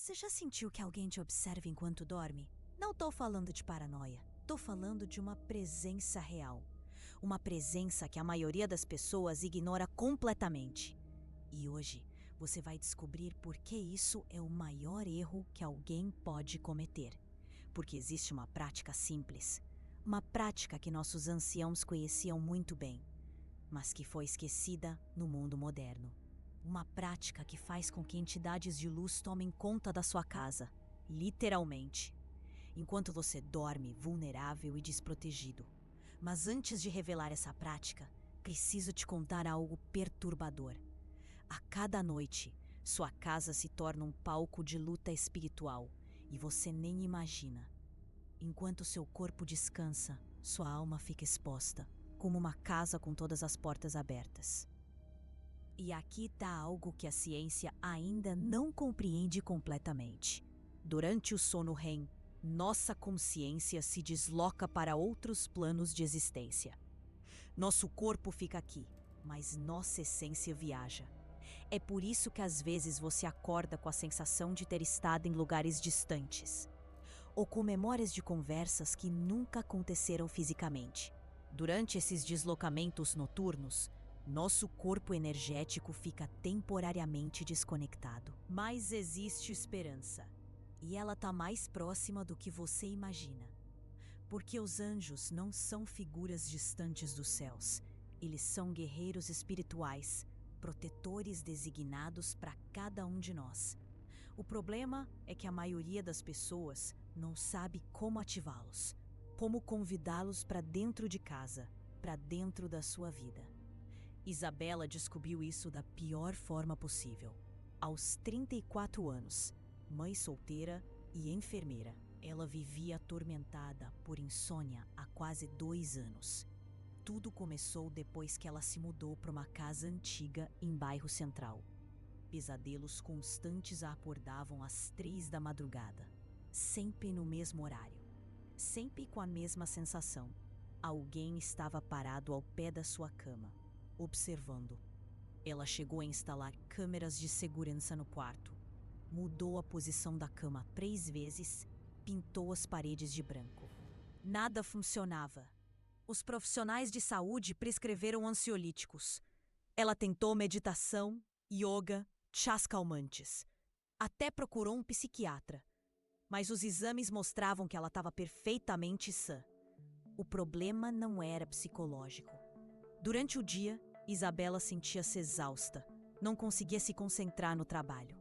Você já sentiu que alguém te observa enquanto dorme? Não tô falando de paranoia. Tô falando de uma presença real. Uma presença que a maioria das pessoas ignora completamente. E hoje você vai descobrir por que isso é o maior erro que alguém pode cometer. Porque existe uma prática simples. Uma prática que nossos anciãos conheciam muito bem, mas que foi esquecida no mundo moderno. Uma prática que faz com que entidades de luz tomem conta da sua casa, literalmente, enquanto você dorme vulnerável e desprotegido. Mas antes de revelar essa prática, preciso te contar algo perturbador. A cada noite, sua casa se torna um palco de luta espiritual e você nem imagina. Enquanto seu corpo descansa, sua alma fica exposta, como uma casa com todas as portas abertas. E aqui está algo que a ciência ainda não compreende completamente. Durante o sono REM, nossa consciência se desloca para outros planos de existência. Nosso corpo fica aqui, mas nossa essência viaja. É por isso que às vezes você acorda com a sensação de ter estado em lugares distantes, ou com memórias de conversas que nunca aconteceram fisicamente. Durante esses deslocamentos noturnos, nosso corpo energético fica temporariamente desconectado. Mas existe esperança. E ela está mais próxima do que você imagina. Porque os anjos não são figuras distantes dos céus. Eles são guerreiros espirituais, protetores designados para cada um de nós. O problema é que a maioria das pessoas não sabe como ativá-los, como convidá-los para dentro de casa, para dentro da sua vida. Isabela descobriu isso da pior forma possível. Aos 34 anos, mãe solteira e enfermeira, ela vivia atormentada por insônia há quase 2 anos. Tudo começou depois que ela se mudou para uma casa antiga em bairro Central. Pesadelos constantes a acordavam às 3 da madrugada, sempre no mesmo horário, sempre com a mesma sensação. Alguém estava parado ao pé da sua cama, observando. Ela chegou a instalar câmeras de segurança no quarto, mudou a posição da cama 3 vezes, pintou as paredes de branco. Nada funcionava. Os profissionais de saúde prescreveram ansiolíticos. Ela tentou meditação, yoga, chás calmantes. Até procurou um psiquiatra. Mas os exames mostravam que ela estava perfeitamente sã. O problema não era psicológico. Durante o dia, Isabela sentia-se exausta. Não conseguia se concentrar no trabalho.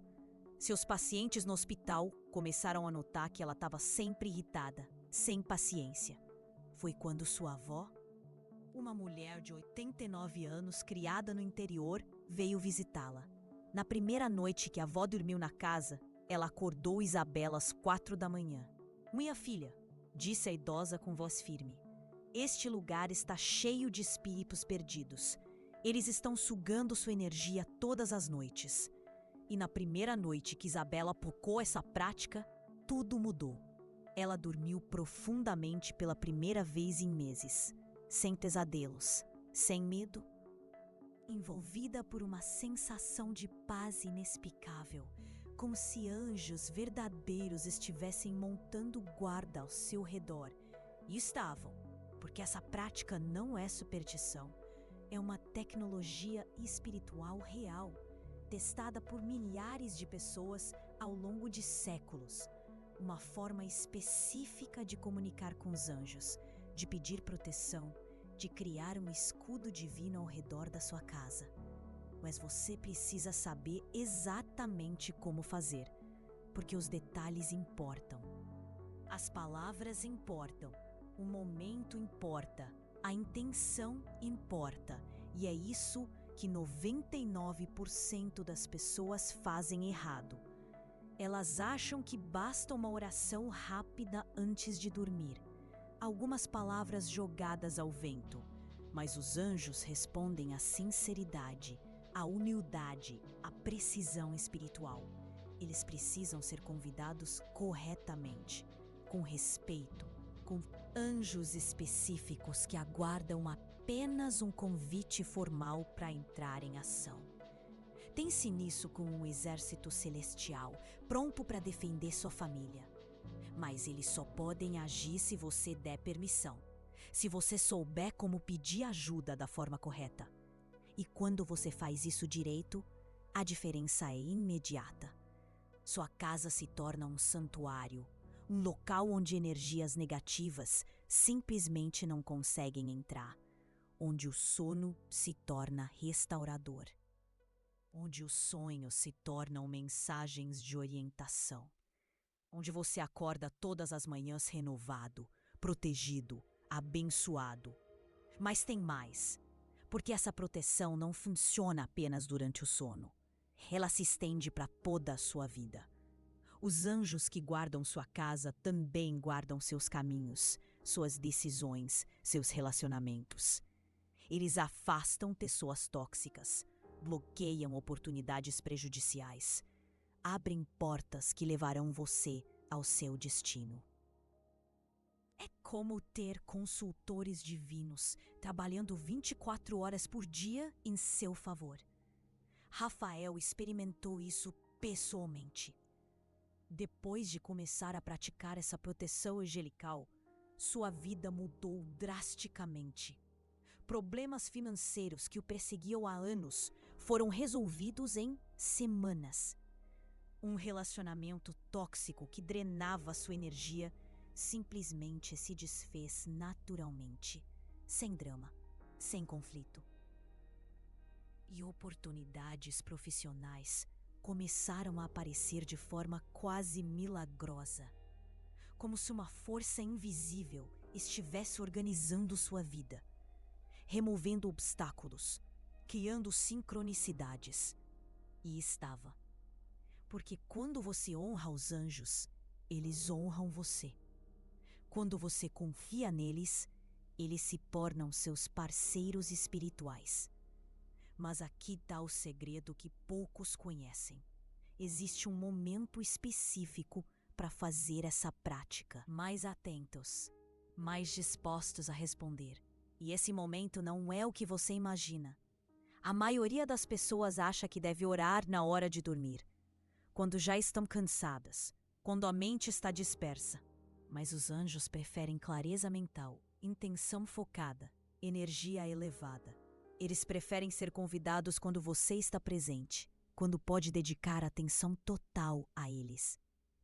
Seus pacientes no hospital começaram a notar que ela estava sempre irritada, sem paciência. Foi quando sua avó, uma mulher de 89 anos criada no interior, veio visitá-la. Na primeira noite que a avó dormiu na casa, ela acordou Isabela às 4 da manhã. "Minha filha", disse a idosa com voz firme, "este lugar está cheio de espíritos perdidos. Eles estão sugando sua energia todas as noites." E na primeira noite que Isabela aplicou essa prática, tudo mudou. Ela dormiu profundamente pela primeira vez em meses, sem pesadelos, sem medo, envolvida por uma sensação de paz inexplicável, como se anjos verdadeiros estivessem montando guarda ao seu redor. E estavam, porque essa prática não é superstição, é uma tecnologia espiritual real, testada por milhares de pessoas ao longo de séculos. Uma forma específica de comunicar com os anjos, de pedir proteção, de criar um escudo divino ao redor da sua casa. Mas você precisa saber exatamente como fazer, porque os detalhes importam. As palavras importam, o momento importa, a intenção importa, e é isso que 99% das pessoas fazem errado. Elas acham que basta uma oração rápida antes de dormir, algumas palavras jogadas ao vento, mas os anjos respondem à sinceridade, à humildade, à precisão espiritual. Eles precisam ser convidados corretamente, com respeito, com anjos específicos que aguardam apenas um convite formal para entrar em ação. Pense nisso como um exército celestial, pronto para defender sua família. Mas eles só podem agir se você der permissão, se você souber como pedir ajuda da forma correta. E quando você faz isso direito, a diferença é imediata. Sua casa se torna um santuário, um local onde energias negativas simplesmente não conseguem entrar, onde o sono se torna restaurador, onde os sonhos se tornam mensagens de orientação, onde você acorda todas as manhãs renovado, protegido, abençoado. Mas tem mais, porque essa proteção não funciona apenas durante o sono. Ela se estende para toda a sua vida. Os anjos que guardam sua casa também guardam seus caminhos, suas decisões, seus relacionamentos. Eles afastam pessoas tóxicas, bloqueiam oportunidades prejudiciais, abrem portas que levarão você ao seu destino. É como ter consultores divinos trabalhando 24 horas por dia em seu favor. Rafael experimentou isso pessoalmente. Depois de começar a praticar essa proteção angelical, sua vida mudou drasticamente. Problemas financeiros que o perseguiam há anos foram resolvidos em semanas. Um relacionamento tóxico que drenava sua energia simplesmente se desfez naturalmente, sem drama, sem conflito. E oportunidades profissionais começaram a aparecer de forma quase milagrosa, como se uma força invisível estivesse organizando sua vida, removendo obstáculos, criando sincronicidades. E estava. Porque quando você honra os anjos, eles honram você. Quando você confia neles, eles se tornam seus parceiros espirituais. Mas aqui está o segredo que poucos conhecem. Existe um momento específico para fazer essa prática. Mais atentos, mais dispostos a responder. E esse momento não é o que você imagina. A maioria das pessoas acha que deve orar na hora de dormir, quando já estão cansadas, quando a mente está dispersa. Mas os anjos preferem clareza mental, intenção focada, energia elevada. Eles preferem ser convidados quando você está presente, quando pode dedicar atenção total a eles.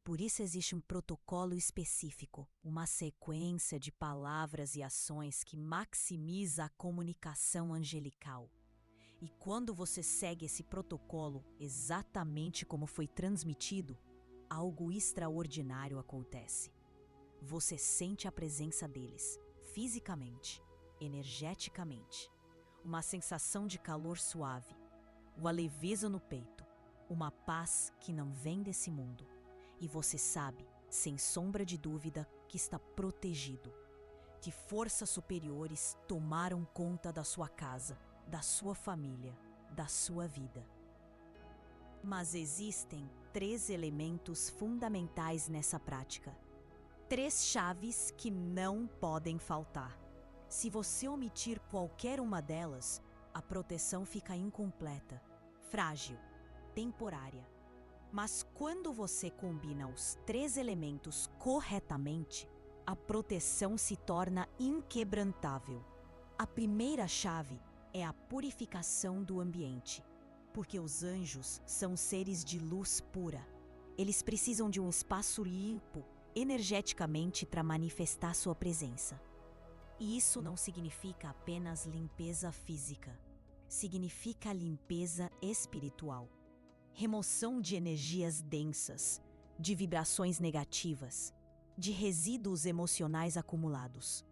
Por isso existe um protocolo específico, uma sequência de palavras e ações que maximiza a comunicação angelical. E quando você segue esse protocolo exatamente como foi transmitido, algo extraordinário acontece. Você sente a presença deles, fisicamente, energeticamente. Uma sensação de calor suave, uma leveza no peito, uma paz que não vem desse mundo. E você sabe, sem sombra de dúvida, que está protegido. Que forças superiores tomaram conta da sua casa, da sua família, da sua vida. Mas existem 3 elementos fundamentais nessa prática. 3 chaves que não podem faltar. Se você omitir qualquer uma delas, a proteção fica incompleta, frágil, temporária. Mas quando você combina os 3 elementos corretamente, a proteção se torna inquebrantável. A primeira chave é a purificação do ambiente, porque os anjos são seres de luz pura. Eles precisam de um espaço limpo, energeticamente, para manifestar sua presença. E isso não significa apenas limpeza física. Significa limpeza espiritual. Remoção de energias densas, de vibrações negativas, de resíduos emocionais acumulados.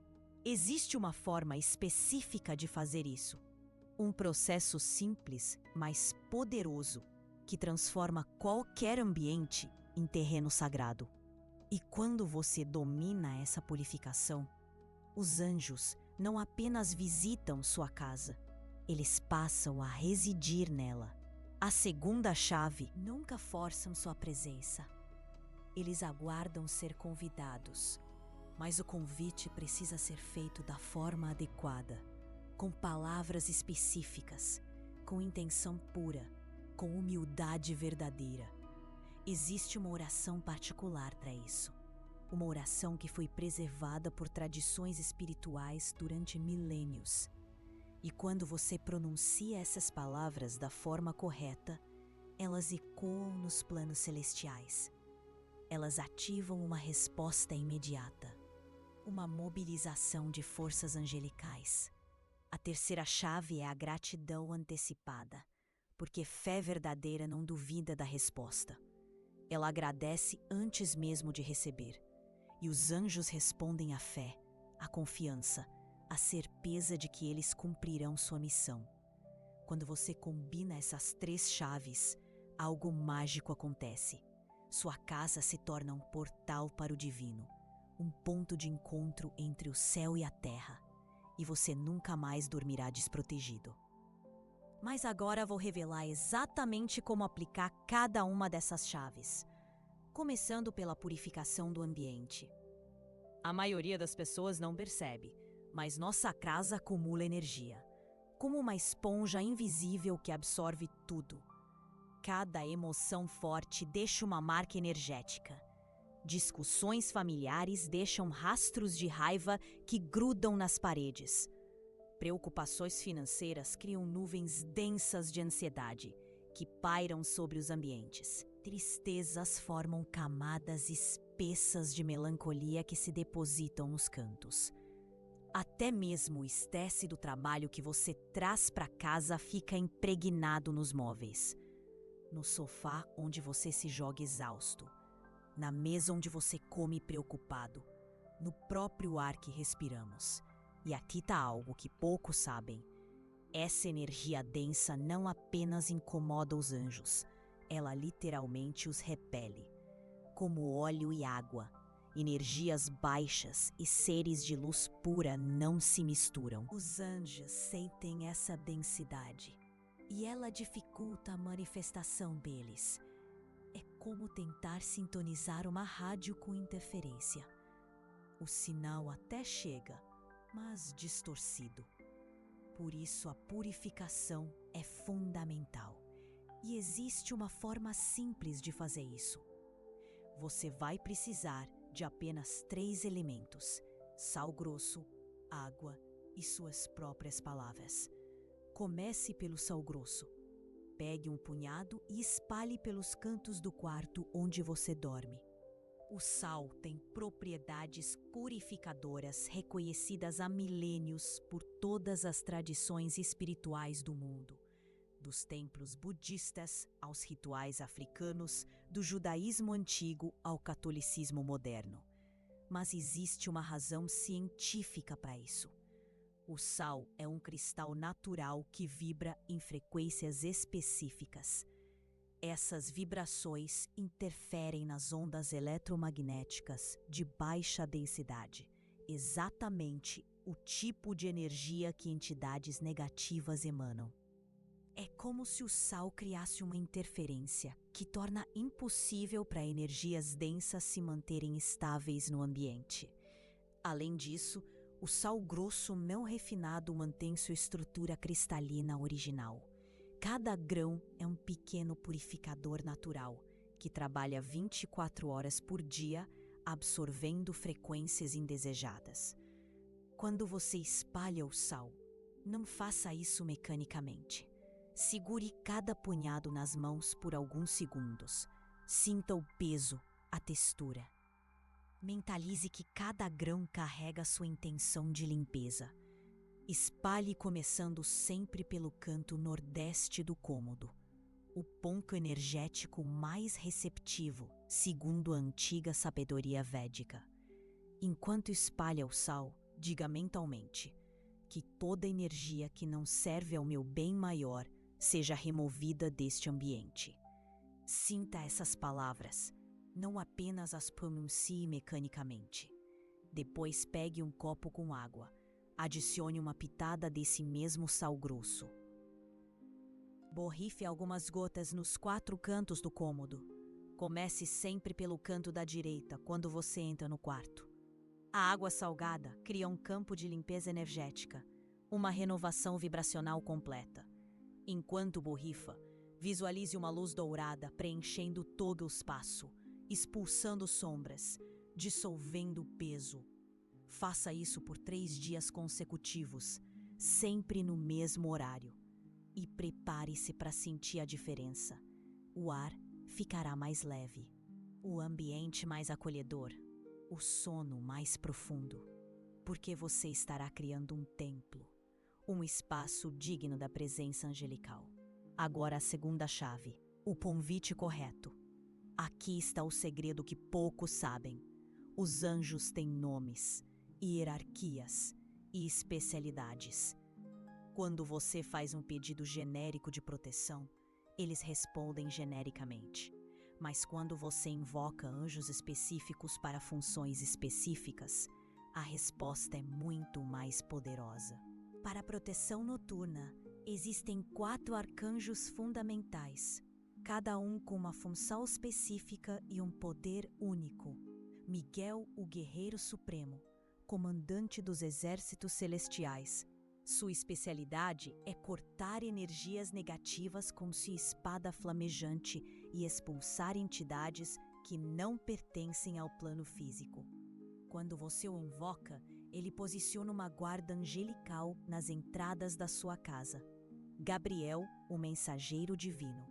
Existe uma forma específica de fazer isso. Um processo simples, mas poderoso, que transforma qualquer ambiente em terreno sagrado. E quando você domina essa purificação, os anjos não apenas visitam sua casa, eles passam a residir nela. A segunda chave: nunca forçam sua presença. Eles aguardam ser convidados, mas o convite precisa ser feito da forma adequada, com palavras específicas, com intenção pura, com humildade verdadeira. Existe uma oração particular para isso. Uma oração que foi preservada por tradições espirituais durante milênios. E quando você pronuncia essas palavras da forma correta, elas ecoam nos planos celestiais. Elas ativam uma resposta imediata, uma mobilização de forças angelicais. A terceira chave é a gratidão antecipada, porque fé verdadeira não duvida da resposta. Ela agradece antes mesmo de receber. E os anjos respondem à fé, à confiança, à certeza de que eles cumprirão sua missão. Quando você combina essas 3 chaves, algo mágico acontece. Sua casa se torna um portal para o divino, um ponto de encontro entre o céu e a terra, e você nunca mais dormirá desprotegido. Mas agora vou revelar exatamente como aplicar cada uma dessas chaves, começando pela purificação do ambiente. A maioria das pessoas não percebe, mas nossa casa acumula energia, como uma esponja invisível que absorve tudo. Cada emoção forte deixa uma marca energética. Discussões familiares deixam rastros de raiva que grudam nas paredes. Preocupações financeiras criam nuvens densas de ansiedade que pairam sobre os ambientes. Tristezas formam camadas espessas de melancolia que se depositam nos cantos. Até mesmo o estresse do trabalho que você traz para casa fica impregnado nos móveis. No sofá onde você se joga exausto. Na mesa onde você come preocupado. No próprio ar que respiramos. E aqui está algo que poucos sabem. Essa energia densa não apenas incomoda os anjos, ela literalmente os repele. Como óleo e água, energias baixas e seres de luz pura não se misturam. Os anjos sentem essa densidade e ela dificulta a manifestação deles. É como tentar sintonizar uma rádio com interferência. O sinal até chega, mas distorcido. Por isso a purificação é fundamental. E existe uma forma simples de fazer isso. Você vai precisar de apenas 3 elementos: sal grosso, água e suas próprias palavras. Comece pelo sal grosso. Pegue um punhado e espalhe pelos cantos do quarto onde você dorme. O sal tem propriedades purificadoras reconhecidas há milênios por todas as tradições espirituais do mundo. Dos templos budistas aos rituais africanos, do judaísmo antigo ao catolicismo moderno. Mas existe uma razão científica para isso. O sal é um cristal natural que vibra em frequências específicas. Essas vibrações interferem nas ondas eletromagnéticas de baixa densidade, exatamente o tipo de energia que entidades negativas emanam. É como se o sal criasse uma interferência que torna impossível para energias densas se manterem estáveis no ambiente. Além disso, o sal grosso não refinado mantém sua estrutura cristalina original. Cada grão é um pequeno purificador natural que trabalha 24 horas por dia, absorvendo frequências indesejadas. Quando você espalha o sal, não faça isso mecanicamente. Segure cada punhado nas mãos por alguns segundos. Sinta o peso, a textura. Mentalize que cada grão carrega sua intenção de limpeza. Espalhe começando sempre pelo canto nordeste do cômodo, o ponto energético mais receptivo, segundo a antiga sabedoria védica. Enquanto espalha o sal, diga mentalmente que toda energia que não serve ao meu bem maior seja removida deste ambiente. Sinta essas palavras, não apenas as pronuncie mecanicamente. Depois pegue um copo com água. Adicione uma pitada desse mesmo sal grosso. Borrife algumas gotas nos 4 cantos do cômodo. Comece sempre pelo canto da direita quando você entra no quarto. A água salgada cria um campo de limpeza energética, uma renovação vibracional completa. Enquanto borrifa, Visualize uma luz dourada preenchendo todo o espaço, expulsando sombras, dissolvendo o peso. Faça isso por 3 dias consecutivos, sempre no mesmo horário. E prepare-se para sentir a diferença. O ar ficará mais leve, o ambiente mais acolhedor, o sono mais profundo, porque você estará criando um templo, um espaço digno da presença angelical. Agora a segunda chave, o convite correto. Aqui está o segredo que poucos sabem. Os anjos têm nomes, hierarquias e especialidades. Quando você faz um pedido genérico de proteção, eles respondem genericamente. Mas quando você invoca anjos específicos para funções específicas, a resposta é muito mais poderosa. Para a proteção noturna, existem 4 arcanjos fundamentais, cada um com uma função específica e um poder único. Miguel, o Guerreiro Supremo, comandante dos exércitos celestiais. Sua especialidade é cortar energias negativas com sua espada flamejante e expulsar entidades que não pertencem ao plano físico. Quando você o invoca, ele posiciona uma guarda angelical nas entradas da sua casa. Gabriel, o mensageiro divino,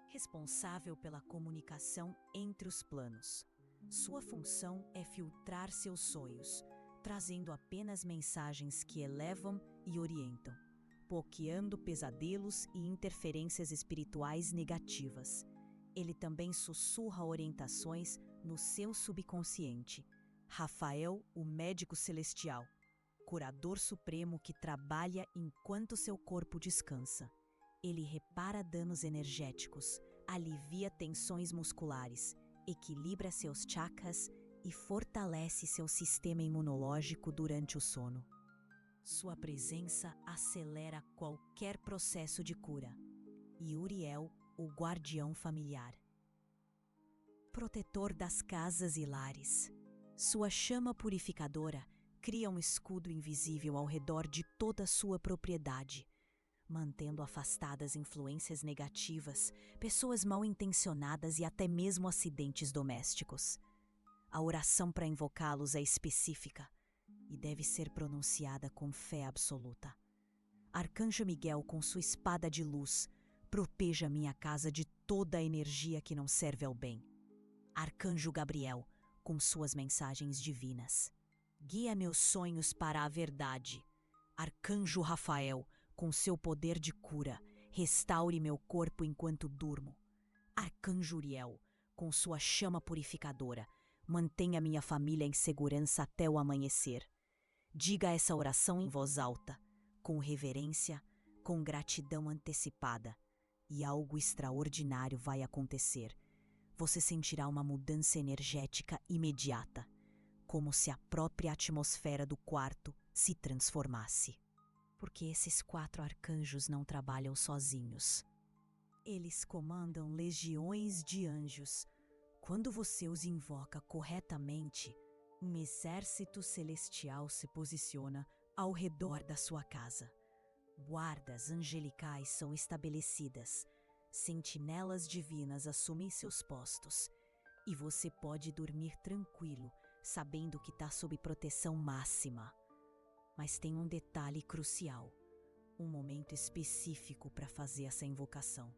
responsável pela comunicação entre os planos. Sua função é filtrar seus sonhos, trazendo apenas mensagens que elevam e orientam, bloqueando pesadelos e interferências espirituais negativas. Ele também sussurra orientações no seu subconsciente. Rafael, o médico celestial, curador supremo que trabalha enquanto seu corpo descansa. Ele repara danos energéticos, alivia tensões musculares, equilibra seus chakras e fortalece seu sistema imunológico durante o sono. Sua presença acelera qualquer processo de cura. E Uriel, o guardião familiar, protetor das casas e lares. Sua chama purificadora cria um escudo invisível ao redor de toda a sua propriedade, mantendo afastadas influências negativas, pessoas mal intencionadas e até mesmo acidentes domésticos. A oração para invocá-los é específica e deve ser pronunciada com fé absoluta. Arcanjo Miguel, com sua espada de luz, proteja minha casa de toda a energia que não serve ao bem. Arcanjo Gabriel, com suas mensagens divinas, guia meus sonhos para a verdade. Arcanjo Rafael, com seu poder de cura, restaure meu corpo enquanto durmo. Arcanjo Uriel, com sua chama purificadora, mantenha minha família em segurança até o amanhecer. Diga essa oração em voz alta, com reverência, com gratidão antecipada, e algo extraordinário vai acontecer. Você sentirá uma mudança energética imediata, como se a própria atmosfera do quarto se transformasse. Porque esses 4 arcanjos não trabalham sozinhos. Eles comandam legiões de anjos. Quando você os invoca corretamente, um exército celestial se posiciona ao redor da sua casa. Guardas angelicais são estabelecidas, sentinelas divinas assumem seus postos, e você pode dormir tranquilo, sabendo que está sob proteção máxima. Mas tem um detalhe crucial, um momento específico para fazer essa invocação.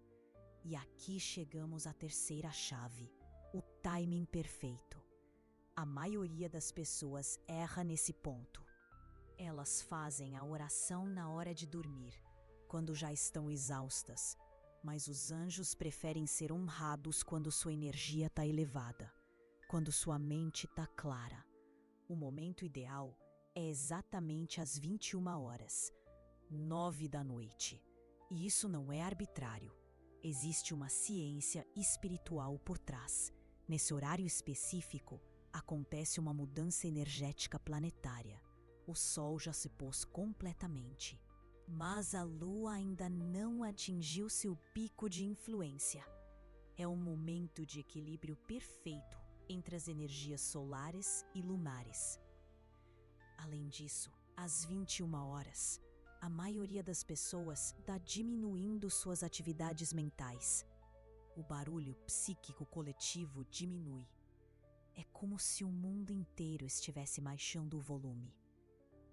E aqui chegamos à terceira chave, o timing perfeito. A maioria das pessoas erra nesse ponto. Elas fazem a oração na hora de dormir, quando já estão exaustas, mas os anjos preferem ser honrados quando sua energia está elevada, quando sua mente está clara. O momento ideal é exatamente às 21 horas, 9 da noite. E isso não é arbitrário. Existe uma ciência espiritual por trás. Nesse horário específico, acontece uma mudança energética planetária. O Sol já se pôs completamente, mas a Lua ainda não atingiu seu pico de influência. É um momento de equilíbrio perfeito entre as energias solares e lunares. Além disso, às 21 horas, a maioria das pessoas está diminuindo suas atividades mentais. O barulho psíquico coletivo diminui. É como se o mundo inteiro estivesse baixando o volume.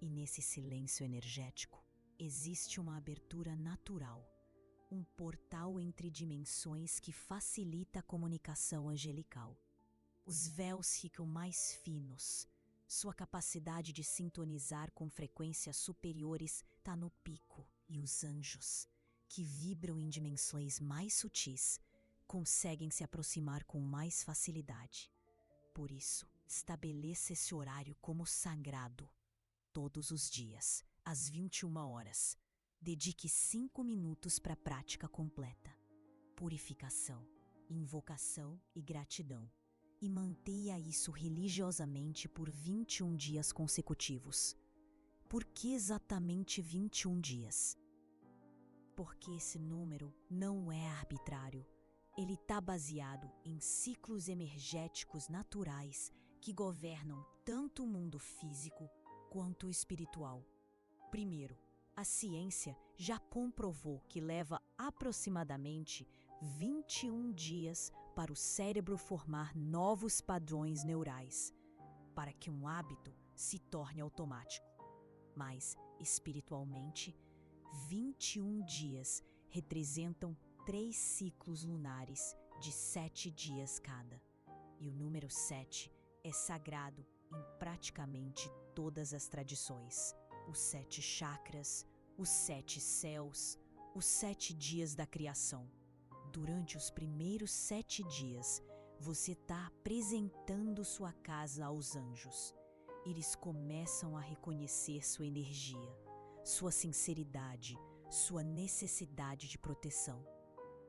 E nesse silêncio energético, existe uma abertura natural, um portal entre dimensões que facilita a comunicação angelical. Os véus ficam mais finos, sua capacidade de sintonizar com frequências superiores está no pico, e os anjos, que vibram em dimensões mais sutis, conseguem se aproximar com mais facilidade. Por isso, estabeleça esse horário como sagrado. Todos os dias, às 21 horas, dedique 5 minutos para a prática completa. Purificação, invocação e gratidão. E mantenha isso religiosamente por 21 dias consecutivos. Por que exatamente 21 dias? Porque esse número não é arbitrário. Ele está baseado em ciclos energéticos naturais que governam tanto o mundo físico quanto o espiritual. Primeiro, a ciência já comprovou que leva aproximadamente 21 dias para o cérebro formar novos padrões neurais, para que um hábito se torne automático. Mas, espiritualmente, 21 dias representam 3 ciclos lunares de 7 dias cada. E o número 7 é sagrado em praticamente todas as tradições. Os 7 chakras, os 7 céus, os 7 dias da criação. Durante os primeiros 7 dias, você está apresentando sua casa aos anjos. Eles começam a reconhecer sua energia, sua sinceridade, sua necessidade de proteção.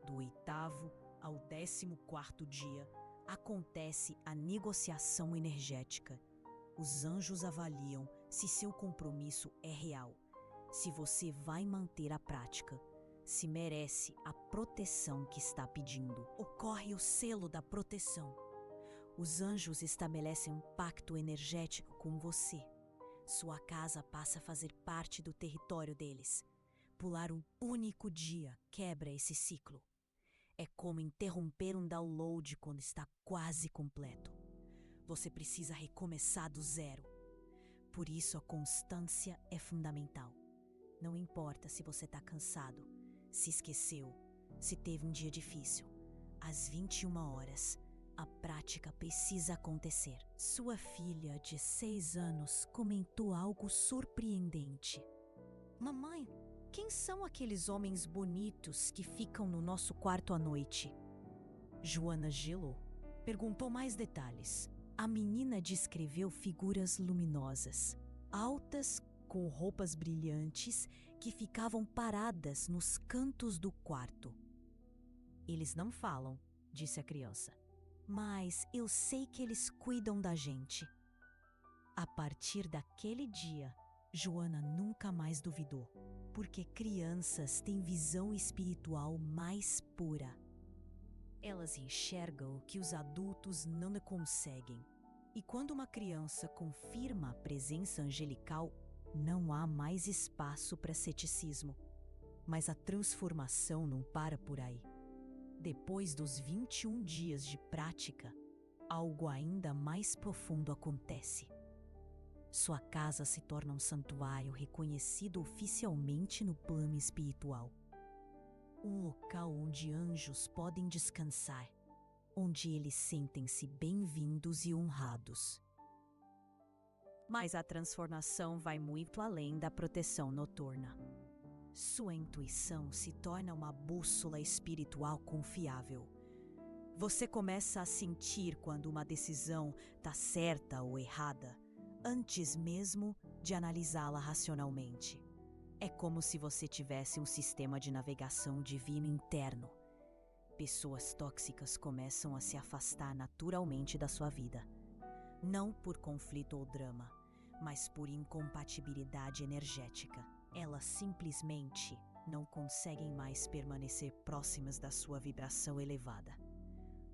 Do 8º ao 14º dia, acontece a negociação energética. Os anjos avaliam se seu compromisso é real, se você vai manter a prática, se merece a proteção que está pedindo. Ocorre o selo da proteção. Os anjos estabelecem um pacto energético com você. Sua casa passa a fazer parte do território deles. Pular um único dia quebra esse ciclo. É como interromper um download quando está quase completo. Você precisa recomeçar do zero. Por isso a constância é fundamental. Não importa se você está cansado, se esqueceu, se teve um dia difícil. Às 21 horas, a prática precisa acontecer. Sua filha de 6 anos comentou algo surpreendente. Mamãe, quem são aqueles homens bonitos que ficam no nosso quarto à noite? Joana gelou. Perguntou mais detalhes. A menina descreveu figuras luminosas, altas, com roupas brilhantes, que ficavam paradas nos cantos do quarto. Eles não falam, disse a criança. Mas eu sei que eles cuidam da gente. A partir daquele dia, Joana nunca mais duvidou, porque crianças têm visão espiritual mais pura. Elas enxergam o que os adultos não conseguem. E quando uma criança confirma a presença angelical, não há mais espaço para ceticismo. Mas a transformação não para por aí. Depois dos 21 dias de prática, algo ainda mais profundo acontece. Sua casa se torna um santuário reconhecido oficialmente no plano espiritual. Um local onde anjos podem descansar, onde eles sentem-se bem-vindos e honrados. Mas a transformação vai muito além da proteção noturna. Sua intuição se torna uma bússola espiritual confiável. Você começa a sentir quando uma decisão está certa ou errada, antes mesmo de analisá-la racionalmente. É como se você tivesse um sistema de navegação divino interno. Pessoas tóxicas começam a se afastar naturalmente da sua vida. Não por conflito ou drama, mas por incompatibilidade energética. Elas simplesmente não conseguem mais permanecer próximas da sua vibração elevada.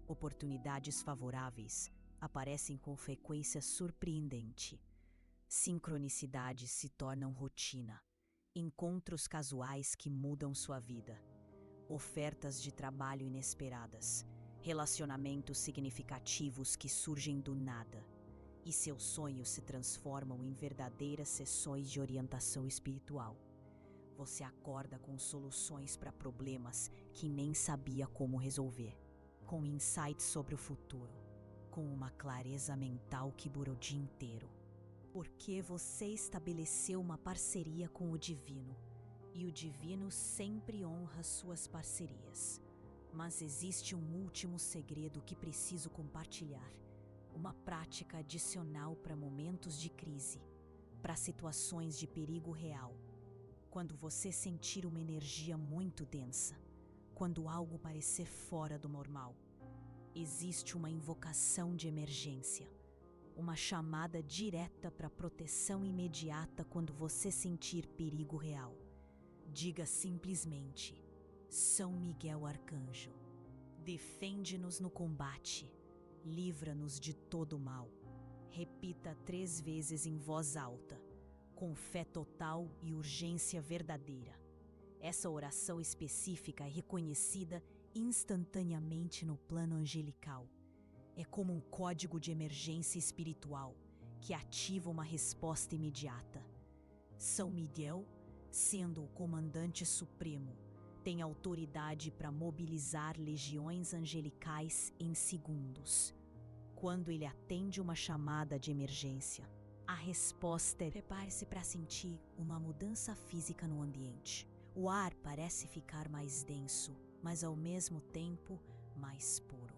Oportunidades favoráveis aparecem com frequência surpreendente. Sincronicidades se tornam rotina. encontros casuais que mudam sua vida, ofertas de trabalho inesperadas, relacionamentos significativos que surgem do nada, e seus sonhos se transformam em verdadeiras sessões de orientação espiritual. Você acorda com soluções para problemas que nem sabia como resolver, com insights sobre o futuro, com uma clareza mental que dura o dia inteiro. Porque você estabeleceu uma parceria com o divino, e o divino sempre honra suas parcerias. Mas existe um último segredo que preciso compartilhar, uma prática adicional para momentos de crise, para situações de perigo real. Quando você sentir uma energia muito densa, quando algo parecer fora do normal, existe uma invocação de emergência, uma chamada direta para proteção imediata quando você sentir perigo real. Diga simplesmente: São Miguel Arcanjo, defende-nos no combate, livra-nos de todo mal. Repita 3 vezes em voz alta, com fé total e urgência verdadeira. Essa oração específica é reconhecida instantaneamente no plano angelical. É como um código de emergência espiritual que ativa uma resposta imediata. São Miguel, sendo o comandante supremo, tem autoridade para mobilizar legiões angelicais em segundos. Quando ele atende uma chamada de emergência, a resposta é: prepare-se para sentir uma mudança física no ambiente. O ar parece ficar mais denso, mas ao mesmo tempo mais puro.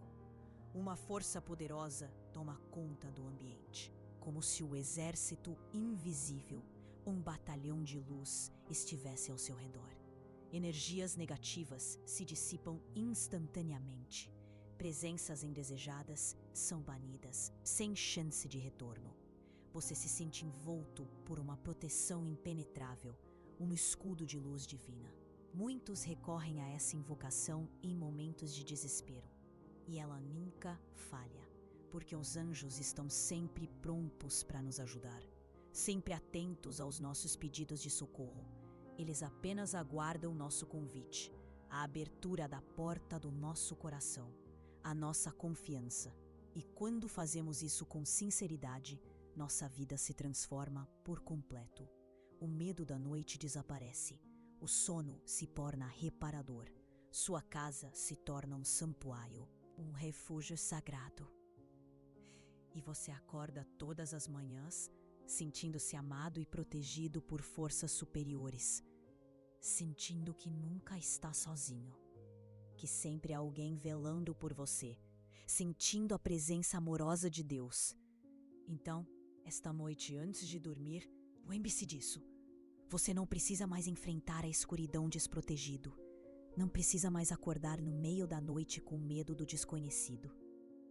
Uma força poderosa toma conta do ambiente, como se o exército invisível, um batalhão de luz, estivesse ao seu redor. Energias negativas se dissipam instantaneamente. Presenças indesejadas são banidas, sem chance de retorno. Você se sente envolto por uma proteção impenetrável, um escudo de luz divina. Muitos recorrem a essa invocação em momentos de desespero. E ela nunca falha, porque os anjos estão sempre prontos para nos ajudar, sempre atentos aos nossos pedidos de socorro. Eles apenas aguardam nosso convite, a abertura da porta do nosso coração, a nossa confiança. E quando fazemos isso com sinceridade, nossa vida se transforma por completo. O medo da noite desaparece, o sono se torna reparador, sua casa se torna um santuário, um refúgio sagrado. E você acorda todas as manhãs sentindo-se amado e protegido por forças superiores, sentindo que nunca está sozinho, que sempre há alguém velando por você, sentindo a presença amorosa de Deus. Então, esta noite antes de dormir, lembre-se disso. Você não precisa mais enfrentar a escuridão desprotegido. Não precisa mais acordar no meio da noite com medo do desconhecido.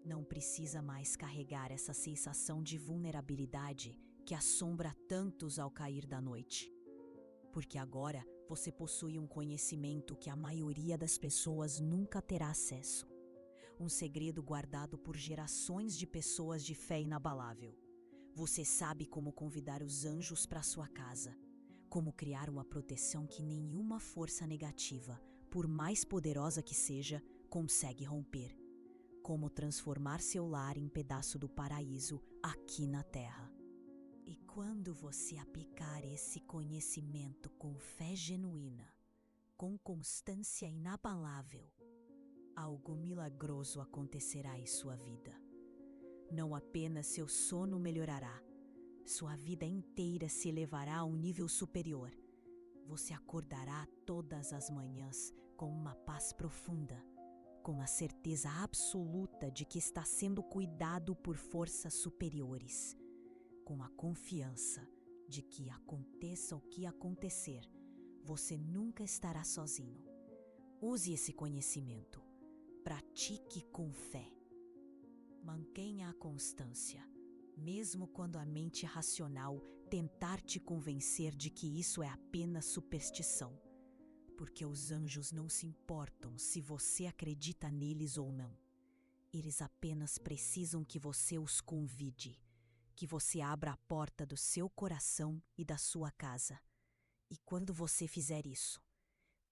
Não precisa mais carregar essa sensação de vulnerabilidade que assombra tantos ao cair da noite. Porque agora você possui um conhecimento que a maioria das pessoas nunca terá acesso. Um segredo guardado por gerações de pessoas de fé inabalável. Você sabe como convidar os anjos para sua casa, como criar uma proteção que nenhuma força negativa, por mais poderosa que seja, consegue romper. Como transformar seu lar em pedaço do paraíso aqui na Terra. E quando você aplicar esse conhecimento com fé genuína, com constância inabalável, algo milagroso acontecerá em sua vida. Não apenas seu sono melhorará, sua vida inteira se elevará a um nível superior. Você acordará todas as manhãs com uma paz profunda, com a certeza absoluta de que está sendo cuidado por forças superiores, com a confiança de que aconteça o que acontecer, você nunca estará sozinho. Use esse conhecimento, pratique com fé. Mantenha a constância, mesmo quando a mente racional tentar te convencer de que isso é apenas superstição, porque os anjos não se importam se você acredita neles ou não. Eles apenas precisam que você os convide, que você abra a porta do seu coração e da sua casa, E quando você fizer isso,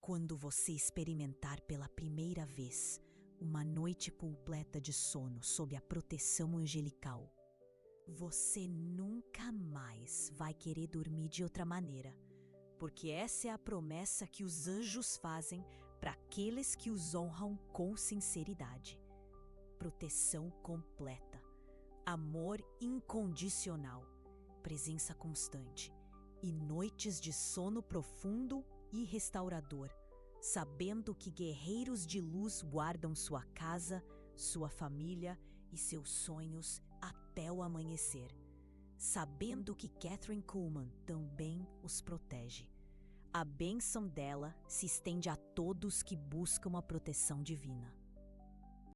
quando você experimentar pela primeira vez uma noite completa de sono sob a proteção angelical, você nunca mais vai querer dormir de outra maneira, porque essa é a promessa que os anjos fazem para aqueles que os honram com sinceridade. Proteção completa, amor incondicional, presença constante e noites de sono profundo e restaurador, sabendo que guerreiros de luz guardam sua casa, sua família e seus sonhos até o amanhecer, sabendo que Kathryn Kuhlman também os protege. A bênção dela se estende a todos que buscam a proteção divina.